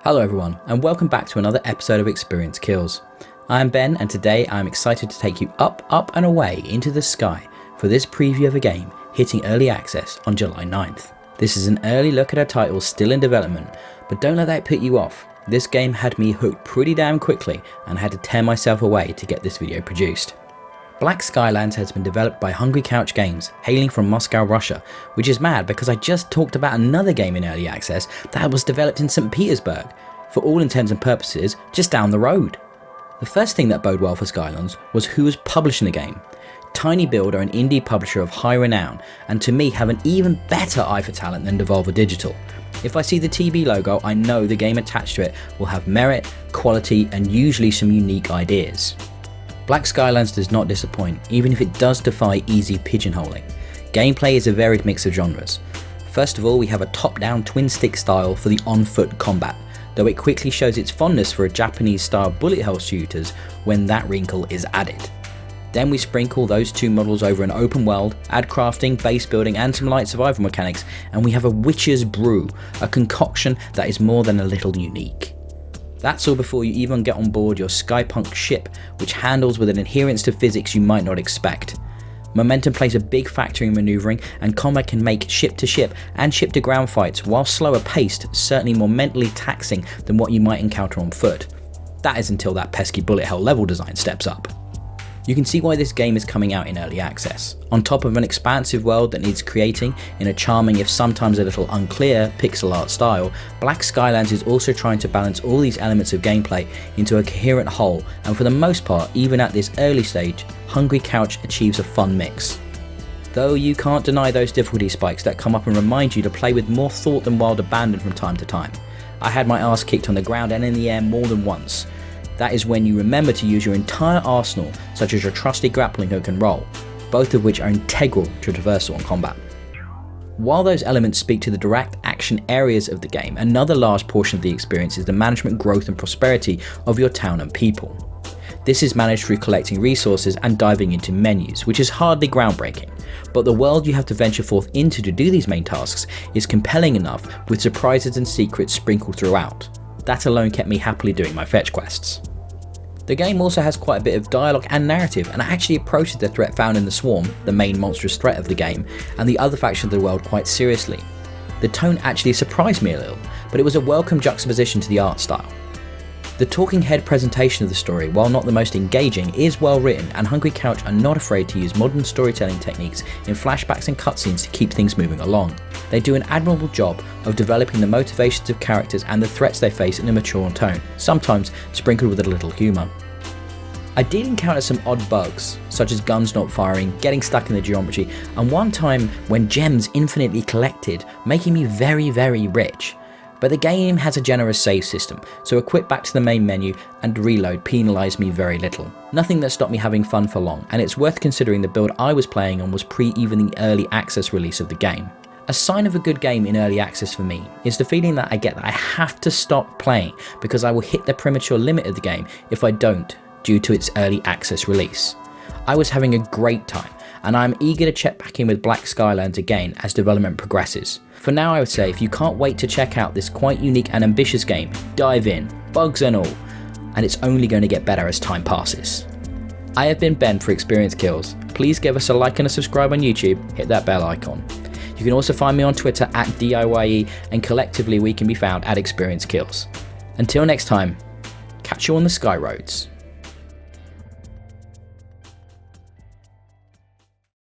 Hello everyone, and welcome back to another episode of Experience Kills. I am Ben, and today I am excited to take you up and away into the sky for this preview of a game hitting early access on July 9th. This is an early look at a title still in development, but don't let that put you off. This game had me hooked pretty damn quickly and had to tear myself away to get this video produced. Black Skylands has been developed by Hungry Couch Games, hailing from Moscow, Russia, which is mad because I just talked about another game in early access that was developed in St. Petersburg, for all intents and purposes, just down the road. The first thing that bode well for Skylands was who was publishing the game. Tiny Build are an indie publisher of high renown, and to me have an even better eye for talent than Devolver Digital. If I see the TB logo, I know the game attached to it will have merit, quality, and usually some unique ideas. Black Skylands does not disappoint, even if it does defy easy pigeonholing. Gameplay is a varied mix of genres. First of all, we have a top-down twin-stick style for the on-foot combat, though it quickly shows its fondness for a Japanese-style bullet hell shooters when that wrinkle is added. Then we sprinkle those two models over an open world, add crafting, base building, and some light survival mechanics, and we have a witch's brew, a concoction that is more than a little unique. That's all before you even get on board your Skypunk ship, which handles with an adherence to physics you might not expect. Momentum plays a big factor in maneuvering, and combat can make ship-to-ship and ship-to-ground fights, while slower paced, certainly more mentally taxing than what you might encounter on foot. That is until that pesky bullet hell level design steps up. You can see why this game is coming out in early access. On top of an expansive world that needs creating in a charming, if sometimes a little unclear, pixel art style, Black Skylands is also trying to balance all these elements of gameplay into a coherent whole, and for the most part, even at this early stage, Hungry Couch achieves a fun mix. Though you can't deny those difficulty spikes that come up and remind you to play with more thought than wild abandon from time to time. I had my ass kicked on the ground and in the air more than once. That is when you remember to use your entire arsenal, such as your trusty grappling hook and roll, both of which are integral to traversal and combat. While those elements speak to the direct action areas of the game, another large portion of the experience is the management, growth and prosperity of your town and people. This is managed through collecting resources and diving into menus, which is hardly groundbreaking, but the world you have to venture forth into to do these main tasks is compelling enough, with surprises and secrets sprinkled throughout. That alone kept me happily doing my fetch quests. The game also has quite a bit of dialogue and narrative, and actually approaches the threat found in the Swarm, the main monstrous threat of the game, and the other factions of the world quite seriously. The tone actually surprised me a little, but it was a welcome juxtaposition to the art style. The talking head presentation of the story, while not the most engaging, is well written, and Hungry Couch are not afraid to use modern storytelling techniques in flashbacks and cutscenes to keep things moving along. They do an admirable job of developing the motivations of characters and the threats they face in a mature tone, sometimes sprinkled with a little humour. I did encounter some odd bugs, such as guns not firing, getting stuck in the geometry, and one time when gems infinitely collected, making me very rich. But the game has a generous save system, so a quick back to the main menu and reload penalised me very little. Nothing that stopped me having fun for long, and it's worth considering the build I was playing on was pre even the early access release of the game. A sign of a good game in early access for me is the feeling that I get that I have to stop playing because I will hit the premature limit of the game if I don't, due to its early access release. I was having a great time, and I'm eager to check back in with Black Skylands again as development progresses. For now, I would say if you can't wait to check out this quite unique and ambitious game, dive in, bugs and all, and it's only going to get better as time passes. I have been Ben for Experience Kills. Please give us a like and a subscribe on YouTube, hit that bell icon. You can also find me on Twitter at DIYE, and collectively we can be found at Experience Kills. Until next time, catch you on the sky roads.